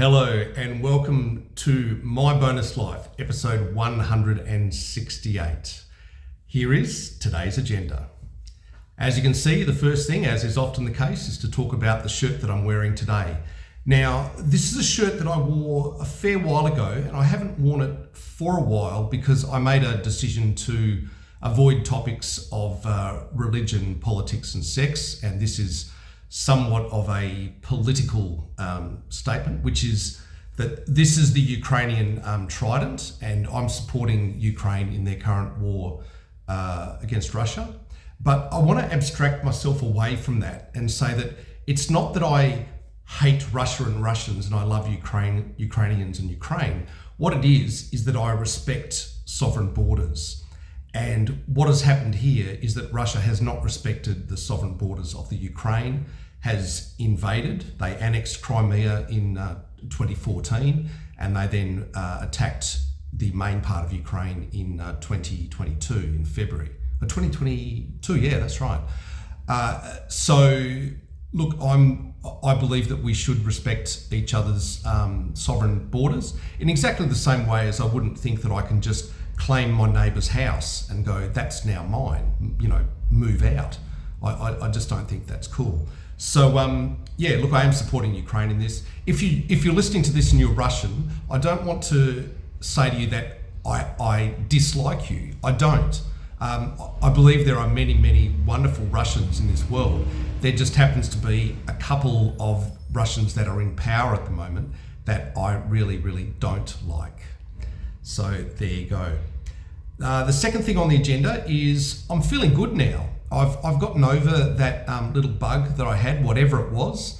Hello and welcome to My Bonus Life, episode 168. Here is today's agenda. As you can see, the first thing, as is often the case, is to talk about the shirt that I'm wearing today. Now, this is a shirt that I wore a fair while ago and I haven't worn it for a while because I made a decision to avoid topics of religion, politics and sex, and this is somewhat of a political statement, which is that this is the Ukrainian trident and I'm supporting Ukraine in their current war against Russia. But I want to abstract myself away from that and say that it's not that I hate Russia and Russians and I love Ukrainians and Ukraine. What it is that I respect sovereign borders. And what has happened here is that Russia has not respected the sovereign borders of the Ukraine, has invaded. They annexed Crimea in 2014, and they then attacked the main part of Ukraine in 2022, in February. 2022, yeah, that's right. So, look, I believe that we should respect each other's sovereign borders in exactly the same way as I wouldn't think that I can just claim my neighbour's house and go, that's now mine, you know, move out. I just don't think that's cool. So yeah, look, I am supporting Ukraine in this. If you're listening to this and you're Russian, I don't want to say to you that I dislike you. I don't. I believe there are many, many wonderful Russians in this world. There just happens to be a couple of Russians that are in power at the moment that I really, really don't like. So there you go. The second thing on the agenda is I'm feeling good now. I've gotten over that little bug that I had, whatever it was.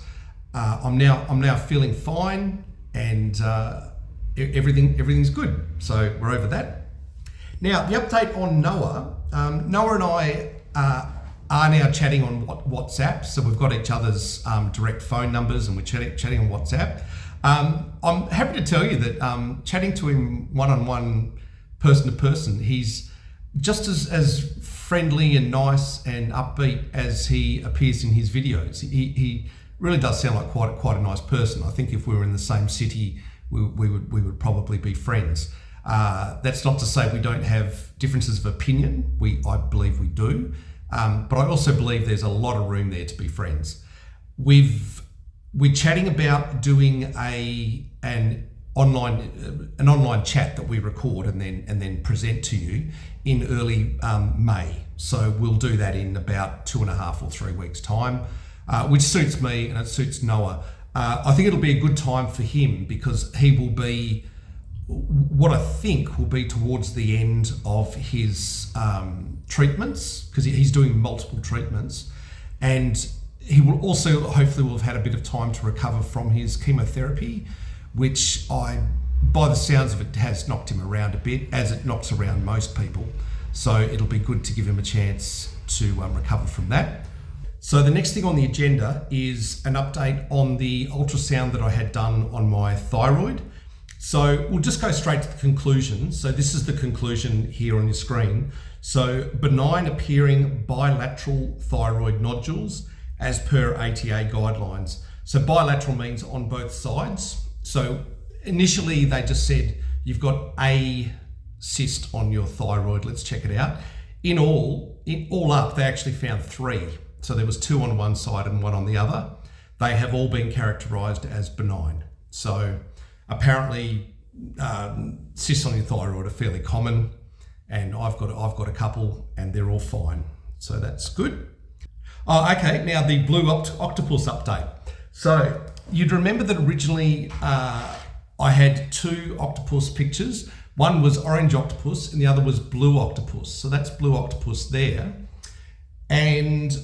I'm now feeling fine, and everything's good. So we're over that. Now the update on Noah. Noah and I are now chatting on WhatsApp. So we've got each other's direct phone numbers, and we're chatting on WhatsApp. I'm happy to tell you that chatting to him one-on-one, person to person, he's just as friendly and nice and upbeat as he appears in his videos. He really does sound like quite a nice person. I think if we were in the same city, we would probably be friends. That's not to say we don't have differences of opinion. I believe we do, but I also believe there's a lot of room there to be friends. We're chatting about doing an online chat that we record and then present to you in early May. So we'll do that in about 2.5 or 3 weeks time, which suits me and it suits Noah. I think it'll be a good time for him because he will be what I think will be towards the end of his treatments, because he's doing multiple treatments, and he will also hopefully will have had a bit of time to recover from his chemotherapy, which by the sounds of it has knocked him around a bit, as it knocks around most people. So it'll be good to give him a chance to recover from that. So the next thing on the agenda is an update on the ultrasound that I had done on my thyroid. So we'll just go straight to the conclusion. So this is the conclusion here on your screen. So benign appearing bilateral thyroid nodules as per ATA guidelines. So bilateral means on both sides. So initially they just said you've got a cyst on your thyroid, let's check it out. In all up, they actually found 3. So there was 2 on one side and 1 on the other. They have all been characterized as benign. So apparently cysts on your thyroid are fairly common, and I've got a couple and they're all fine. So that's good. Oh, okay, now the blue octopus update. So you'd remember that originally I had 2 octopus pictures. One was orange octopus and the other was blue octopus. So that's blue octopus there. And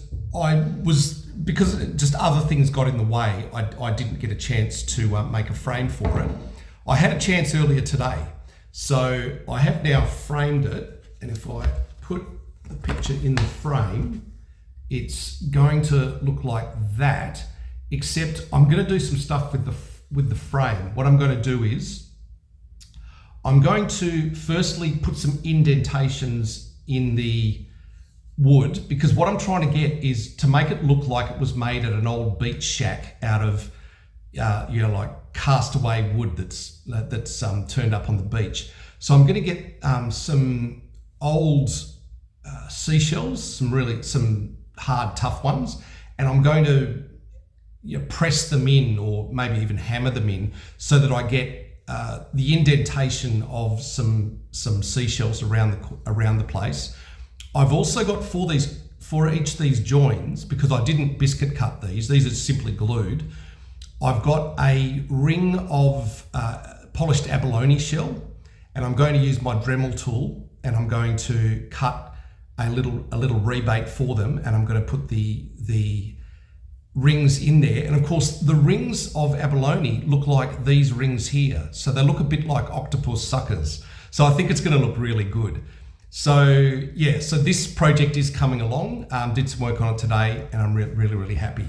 because just other things got in the way, I didn't get a chance to make a frame for it. I had a chance earlier today. So I have now framed it. And if I put the picture in the frame, it's going to look like that, except I'm going to do some stuff with the frame. What I'm going to do is I'm going to firstly put some indentations in the wood, because what I'm trying to get is to make it look like it was made at an old beach shack out of like castaway wood that's turned up on the beach. So I'm going to get some old seashells, some hard, tough ones, and I'm going to press them in, or maybe even hammer them in, so that I get the indentation of some seashells around the place. I've also got for each of these joins, because I didn't biscuit cut these are simply glued. I've got a ring of polished abalone shell, and I'm going to use my Dremel tool, and I'm going to cut a little rebate for them, and I'm going to put the rings in there. And of course, the rings of abalone look like these rings here, so they look a bit like octopus suckers. So I think it's going to look really good. So yeah, so this project is coming along. Did some work on it today, and I'm really happy.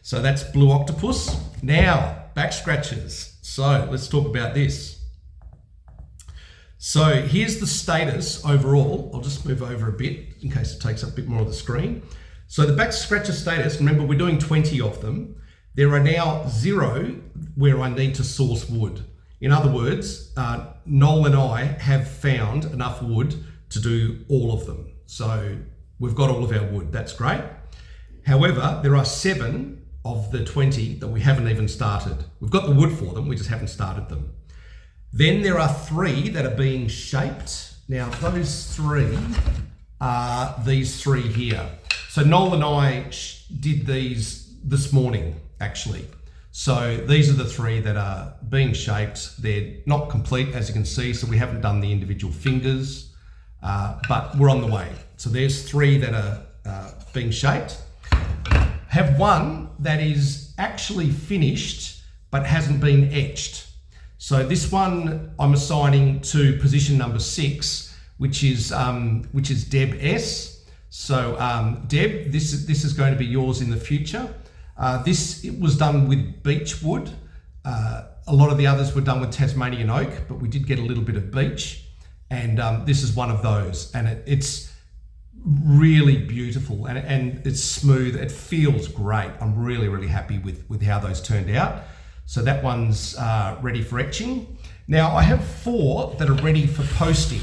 So that's blue octopus. Now, back scratches. So let's talk about this. So here's the status overall. I'll just move over a bit in case it takes up a bit more of the screen. So the back scratcher status, remember we're doing 20 of them. There are now 0 where I need to source wood. In other words, Noel and I have found enough wood to do all of them. So we've got all of our wood, that's great. However, there are 7 of the 20 that we haven't even started. We've got the wood for them, we just haven't started them. Then there are 3 that are being shaped. Now those 3 are these 3 here. So Noel and I did these this morning, actually. So these are the 3 that are being shaped. They're not complete, as you can see, so we haven't done the individual fingers, but we're on the way. So there's 3 that are being shaped. Have 1 that is actually finished, but hasn't been etched. So this one I'm assigning to position number 6, which is Deb S. So Deb, this is going to be yours in the future. It was done with beech wood. A lot of the others were done with Tasmanian oak, but we did get a little bit of beech, and this is one of those. And it's really beautiful, and it's smooth. It feels great. I'm really happy with how those turned out. So that one's ready for etching. Now I have 4 that are ready for posting.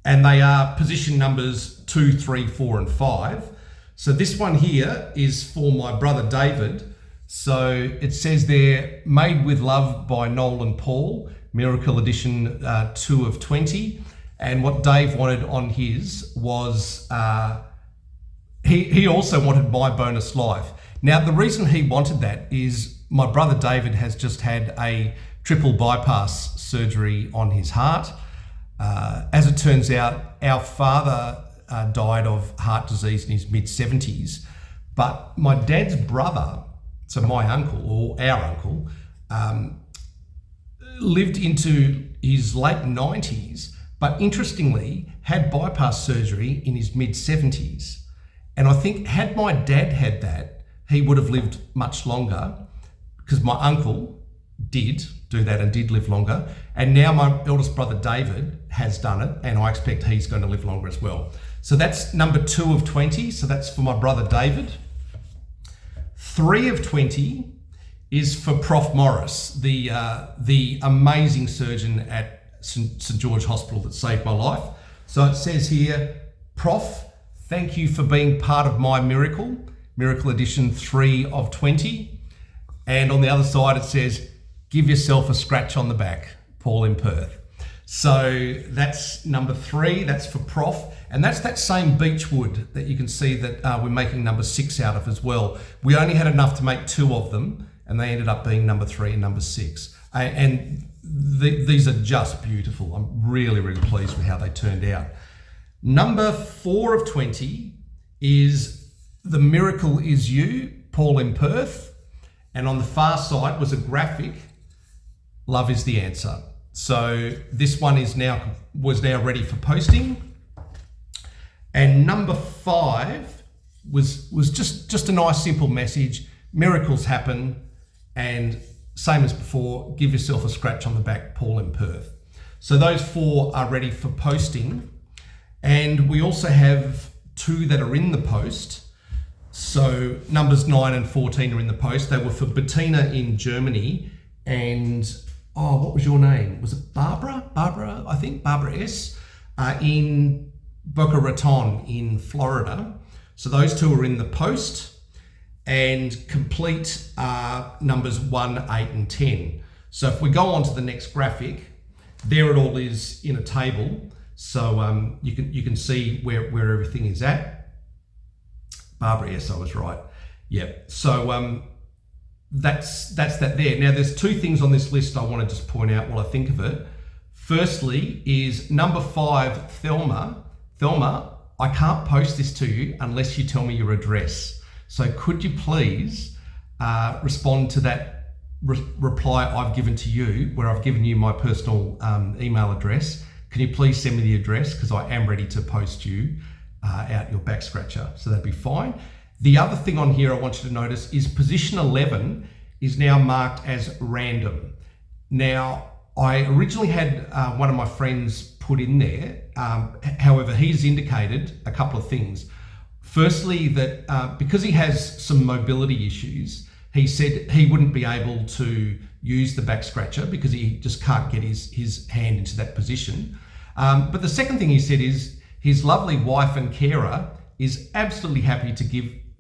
And they are position numbers 2, 3, 4, and 5. So this one here is for my brother David. So it says there, made with love by Noel and Paul, Miracle Edition 2 of 20. And what Dave wanted on his was, he also wanted My Bonus Life. Now, the reason he wanted that is my brother David has just had a triple bypass surgery on his heart. As it turns out, our father died of heart disease in his mid-70s, but my dad's brother, so my uncle, or our uncle, lived into his late 90s, but interestingly had bypass surgery in his mid-70s. And I think had my dad had that, he would have lived much longer, because my uncle did do that and did live longer. And now my eldest brother David has done it, and I expect he's going to live longer as well. So that's number 2 of 20. So that's for my brother David. 3 of 20 is for Prof Morris, the amazing surgeon at St George Hospital that saved my life. So it says here, Prof, thank you for being part of my miracle edition 3 of 20. And on the other side, it says, give yourself a scratch on the back, Paul in Perth. So that's number 3, that's for Prof. And that's that same beech wood that you can see that we're making number 6 out of as well. We only had enough to make 2 of them, and they ended up being number 3 and number 6. And these are just beautiful. I'm really pleased with how they turned out. Number 4 of 20 is The Miracle Is You, Paul in Perth. And on the far side was a graphic, Love is the Answer. So this one was now ready for posting. And number 5 was just a nice simple message. Miracles happen, and same as before, give yourself a scratch on the back, Paul in Perth. So those 4 are ready for posting. And we also have 2 that are in the post. So numbers 9 and 14 are in the post. They were for Bettina in Germany and, what was your name? Was it Barbara? I think, Barbara S. In Boca Raton in Florida. So those two are in the post, and complete numbers 1, 8 and 10. So if we go on to the next graphic, there it all is in a table. So you can see where everything is at. Barbara, yes, I was right. Yeah, so that's that there. Now there's two things on this list I want to just point out while I think of it. Firstly is number 5, Thelma. Thelma, I can't post this to you unless you tell me your address. So could you please respond to that reply I've given to you, where I've given you my personal email address. Can you please send me the address, because I am ready to post you out your back scratcher. So that'd be fine. The other thing on here I want you to notice is position 11 is now marked as random. Now, I originally had one of my friends put in there. However, he's indicated a couple of things. Firstly, that because he has some mobility issues, he said he wouldn't be able to use the back scratcher because he just can't get his hand into that position. But the second thing he said is his lovely wife and carer is absolutely happy to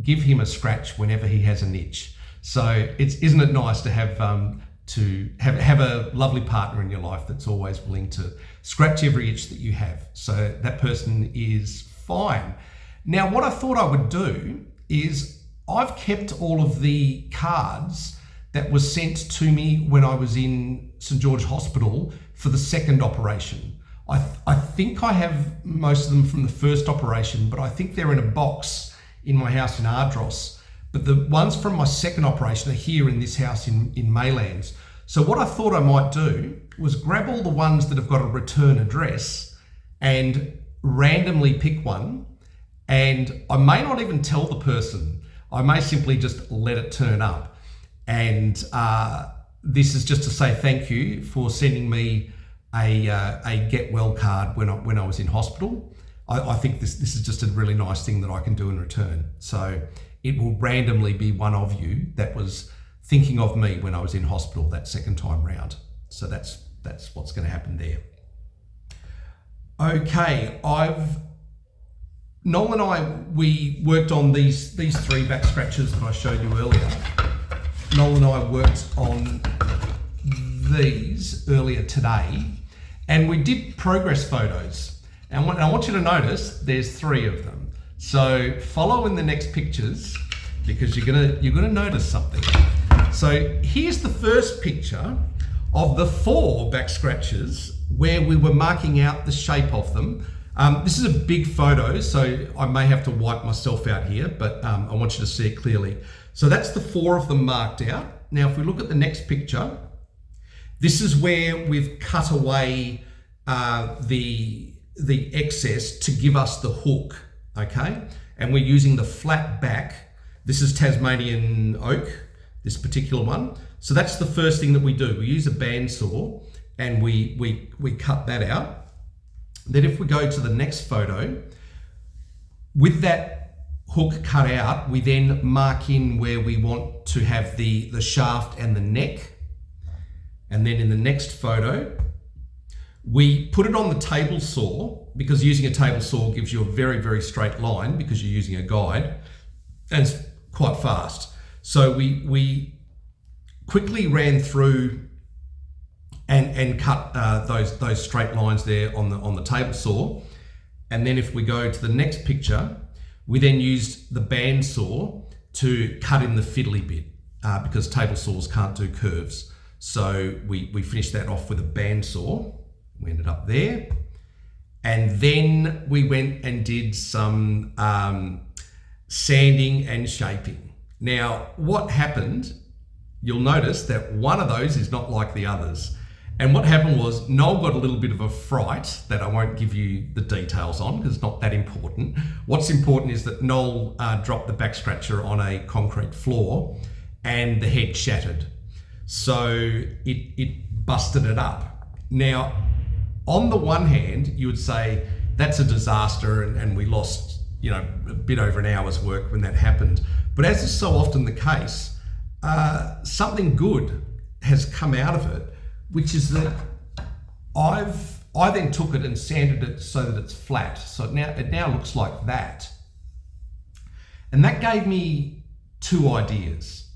give him a scratch whenever he has an itch. So isn't it nice to have a lovely partner in your life that's always willing to scratch every itch that you have. So that person is fine. Now, what I thought I would do is I've kept all of the cards that were sent to me when I was in St. George Hospital for the second operation. I think I have most of them from the first operation, but I think they're in a box in my house in Ardros. But the ones from my second operation are here in this house in Maylands. So what I thought I might do was grab all the ones that have got a return address and randomly pick one. And I may not even tell the person. I may simply just let it turn up. And this is just to say thank you for sending me a get well card when I was in hospital. I think this is just a really nice thing that I can do in return. So it will randomly be one of you that was thinking of me when I was in hospital that second time round. So that's what's going to happen there. Okay, Noel and we worked on these 3 back scratches that I showed you earlier. Noel and I worked on these earlier today, and we did progress photos. And I want you to notice there's 3 of them. So follow in the next pictures, because you're gonna notice something. So here's the first picture of the 4 back scratches where we were marking out the shape of them. This is a big photo, so I may have to wipe myself out here, but I want you to see it clearly. So that's the 4 of them marked out. Now, if we look at the next picture, this is where we've cut away the excess to give us the hook, okay? And we're using the flat back. This is Tasmanian oak, this particular one. So that's the first thing that we do. We use a bandsaw and we cut that out. Then if we go to the next photo, with that hook cut out, we then mark in where we want to have the shaft and the neck. And then in the next photo, we put it on the table saw, because using a table saw gives you a very, very straight line because you're using a guide, and it's quite fast. So we quickly ran through and cut those straight lines there on the table saw. And then if we go to the next picture, we then used the bandsaw to cut in the fiddly bit because table saws can't do curves. So we finished that off with a bandsaw. We ended up there. And then we went and did some sanding and shaping. Now, what happened, you'll notice that one of those is not like the others. And what happened was Noel got a little bit of a fright that I won't give you the details on because it's not that important. What's important is that Noel dropped the back scratcher on a concrete floor and the head shattered. So it busted it up. Now, on the one hand, you would say that's a disaster and we lost a bit over an hour's work when that happened. But as is so often the case, something good has come out of it, which is that I then took it and sanded it so that it's flat. So it now looks like that. And that gave me two ideas.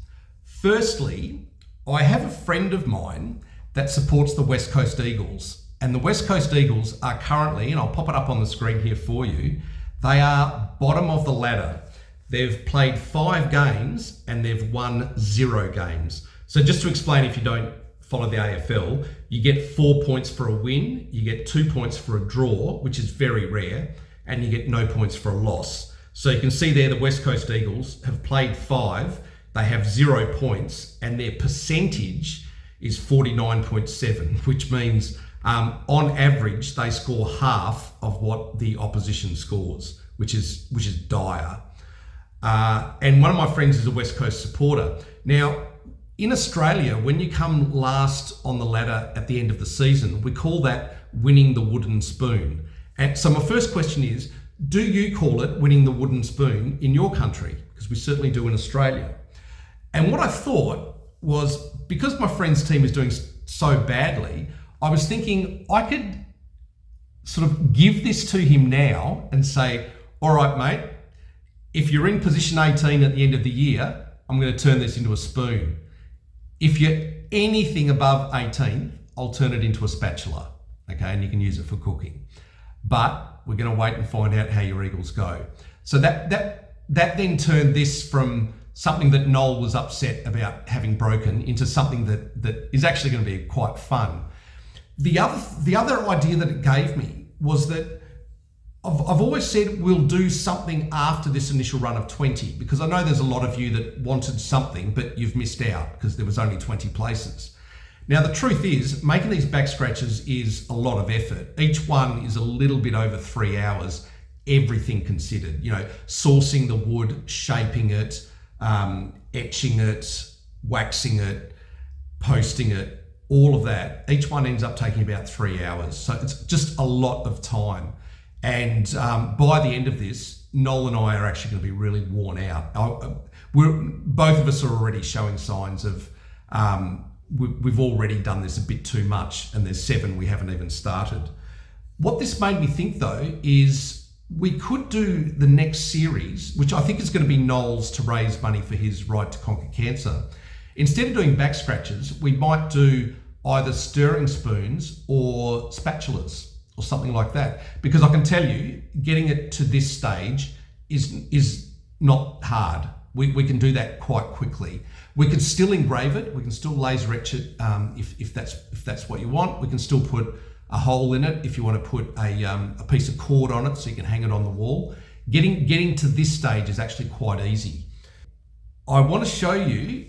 Firstly, I have a friend of mine that supports the West Coast Eagles. And the West Coast Eagles are currently, and I'll pop it up on the screen here for you, they are bottom of the ladder. They've played 5 games and they've won 0 games. So just to explain, if you don't follow the AFL, you get 4 points for a win, you get 2 points for a draw, which is very rare, and you get no points for a loss. So you can see there the West Coast Eagles have played 5, they have 0 points, and their percentage is 49.7, which means on average they score half of what the opposition scores, which is dire. And one of my friends is a West Coast supporter. Now, in Australia, when you come last on the ladder at the end of the season, we call that winning the wooden spoon. And so my first question is, do you call it winning the wooden spoon in your country? Because we certainly do in Australia. And what I thought was, because my friend's team is doing so badly, I was thinking I could sort of give this to him now and say, all right, mate, if you're in position 18 at the end of the year, I'm going to turn this into a spoon. If you're anything above 18, I'll turn it into a spatula, okay? And you can use it for cooking. But we're going to wait and find out how your Eagles go. So that then turned this from something that Noel was upset about having broken into something that is actually going to be quite fun. The other idea that it gave me was that I've always said we'll do something after this initial run of 20, because I know there's a lot of you that wanted something, but you've missed out because there was only 20 places. Now, the truth is, making these back scratches is a lot of effort. Each one is a little bit over 3 hours, everything considered. Sourcing the wood, shaping it, etching it, waxing it, posting it, all of that. Each one ends up taking about 3 hours. So it's just a lot of time. And by the end of this, Noel and I are actually going to be really worn out. Both of us are already showing signs of we've already done this a bit too much, and there's 7 we haven't even started. What this made me think, though, is we could do the next series, which I think is going to be Noel's to raise money for his Right to Conquer Cancer. Instead of doing back scratches, we might do either stirring spoons or spatulas, or something like that, because I can tell you, getting it to this stage is not hard. We can do that quite quickly. We can still engrave it. We can still laser etch it if that's what you want. We can still put a hole in it if you want to put a piece of cord on it so you can hang it on the wall. Getting to this stage is actually quite easy. I want to show you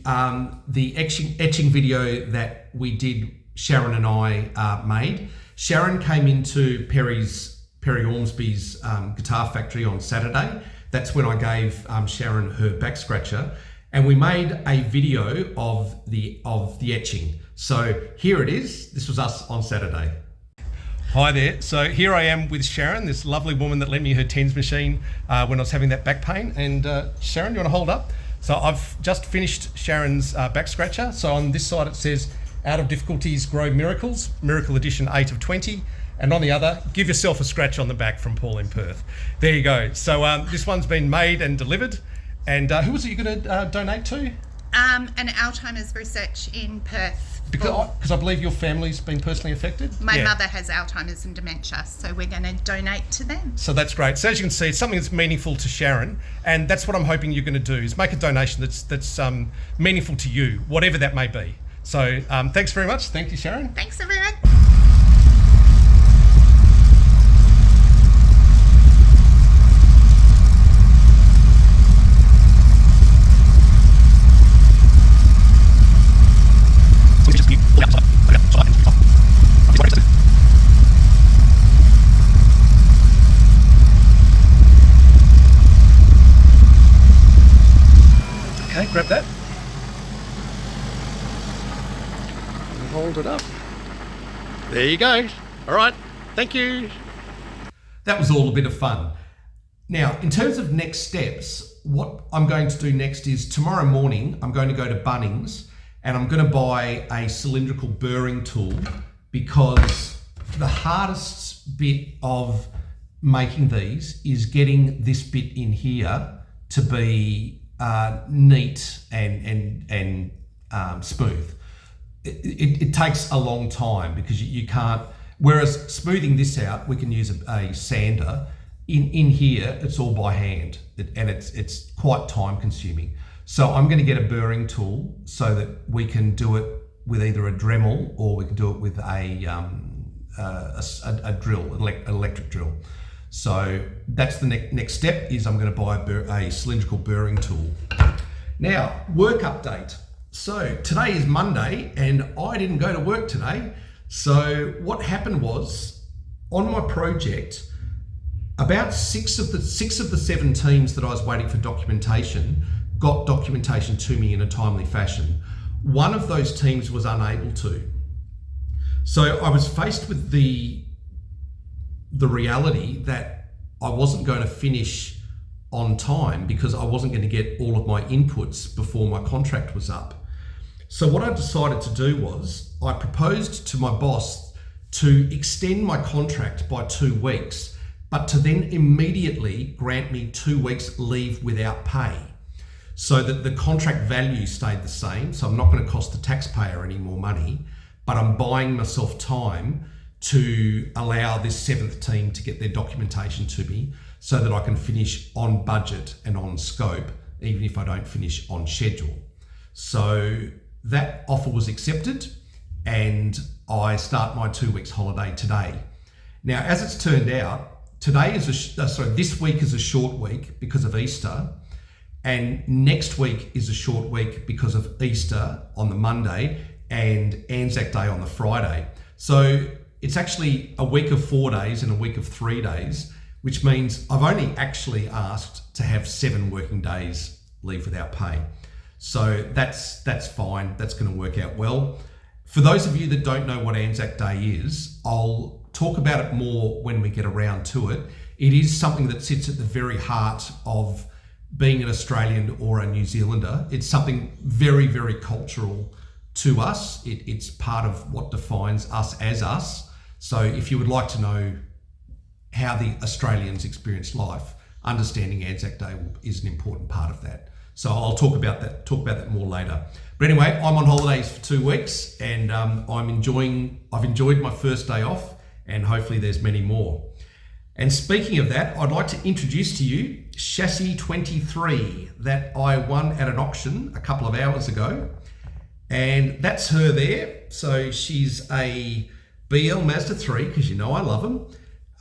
the etching video that we did, Sharon and I made. Sharon came into Perry ORMSBY'S guitar factory on Saturday. That's when I gave Sharon her back scratcher, and we made a video of the etching. So here it is. This was us on Saturday. Hi there. So here I am with Sharon, this lovely woman that lent me her TENS machine when I was having that back pain. And Sharon, you want to hold up? So I've just finished Sharon's back scratcher. So on this side it says, "Out of difficulties grow miracles, miracle edition 8 of 20. And on the other, give yourself a scratch on the back from Paul in Perth." There you go. So this one's been made and delivered. And who was it you're going to donate to? An Alzheimer's research in Perth. Because I believe your family's been personally affected? My mother has Alzheimer's and dementia, so we're going to donate to them. So that's great. So as you can see, it's something that's meaningful to Sharon, and that's what I'm hoping you're going to do, is make a donation that's meaningful to you, whatever that may be. So thanks very much. Thank you, Sharon. Thanks, everyone. Okay, grab that. Hold it up. There you go. All right, thank you. That was all a bit of fun. Now, in terms of next steps, what I'm going to do next is tomorrow morning, I'm going to go to Bunnings and I'm going to buy a cylindrical burring tool, because the hardest bit of making these is getting this bit in here to be neat and smooth. It takes a long time because you can't, whereas smoothing this out, we can use a sander. In here, it's all by hand, and it's quite time consuming. So I'm going to get a burring tool so that we can do it with either a Dremel or we can do it with a drill, an electric drill. So that's the next step, is I'm going to buy a cylindrical burring tool. Now, work update. So today is Monday and I didn't go to work today. So what happened was, on my project, about six of the 7 teams that I was waiting for documentation got documentation to me in a timely fashion. One of those teams was unable to. So I was faced with the reality that I wasn't going to finish on time because I wasn't going to get all of my inputs before my contract was up. So what I decided to do was, I proposed to my boss to extend my contract by 2 weeks, but to then immediately grant me 2 weeks leave without pay, so that the contract value stayed the same. So I'm not going to cost the taxpayer any more money, but I'm buying myself time to allow this 7th team to get their documentation to me so that I can finish on budget and on scope, even if I don't finish on schedule. So that offer was accepted and I start my 2 weeks holiday today. Now, as it's turned out, this week is a short week because of Easter, and next week is a short week because of Easter on the Monday and ANZAC Day on the Friday. So it's actually a week of 4 days and a week of 3 days, which means I've only actually asked to have 7 working days leave without pay. So that's fine. That's going to work out well. For those of you that don't know what ANZAC Day is, I'll talk about it more when we get around to it. It is something that sits at the very heart of being an Australian or a New Zealander. It's something very, very cultural to us. It's part of what defines us as us. So if you would like to know how the Australians experience life, understanding ANZAC Day is an important part of that. So I'll talk about that more later. But anyway, I'm on holidays for 2 weeks and I've enjoyed my first day off, and hopefully there's many more. And speaking of that, I'd like to introduce to you Chassis 23 that I won at an auction a couple of hours ago. And that's her there. So she's a BL Mazda 3, because you know I love them.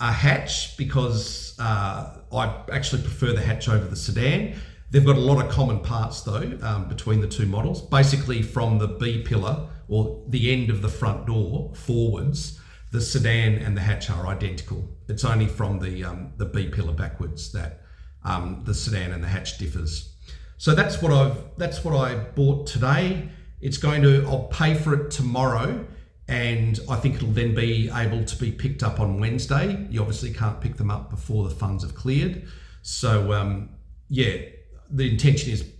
A hatch, because I actually prefer the hatch over the sedan. They've got a lot of common parts though, between the two models. Basically from the B pillar, or the end of the front door forwards, the sedan and the hatch are identical. It's only from the B pillar backwards that the sedan and the hatch differs. So that's what I bought today. I'll pay for it tomorrow, and I think it'll then be able to be picked up on Wednesday. You obviously can't pick them up before the funds have cleared. So yeah, the intention is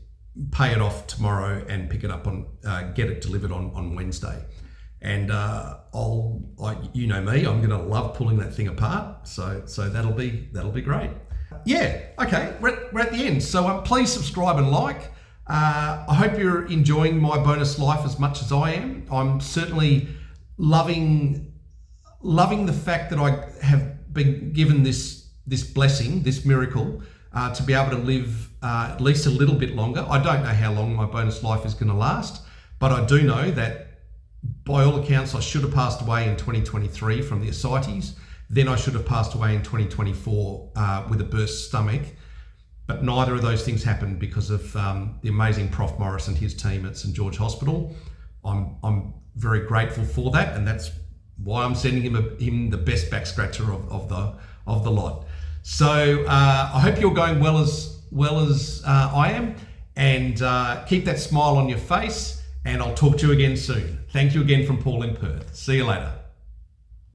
pay it off tomorrow and pick it up get it delivered on Wednesday. And you know me, I'm gonna love pulling that thing apart. So that'll be great. Yeah, okay, we're at the end. So please subscribe and like. I hope you're enjoying my bonus life as much as I am. I'm certainly loving the fact that I have been given this blessing, this miracle, to be able to live at least a little bit longer. I don't know how long my bonus life is going to last, but I do know that by all accounts I should have passed away in 2023 from the ascites. Then I should have passed away in 2024 with a burst stomach. But neither of those things happened because of the amazing Prof Morris and his team at St George Hospital. I'm very grateful for that, and that's why I'm sending him the best back scratcher of the lot. So I hope you're going well as I am, and keep that smile on your face, and I'll talk to you again soon. Thank you again from Paul in Perth. See you later.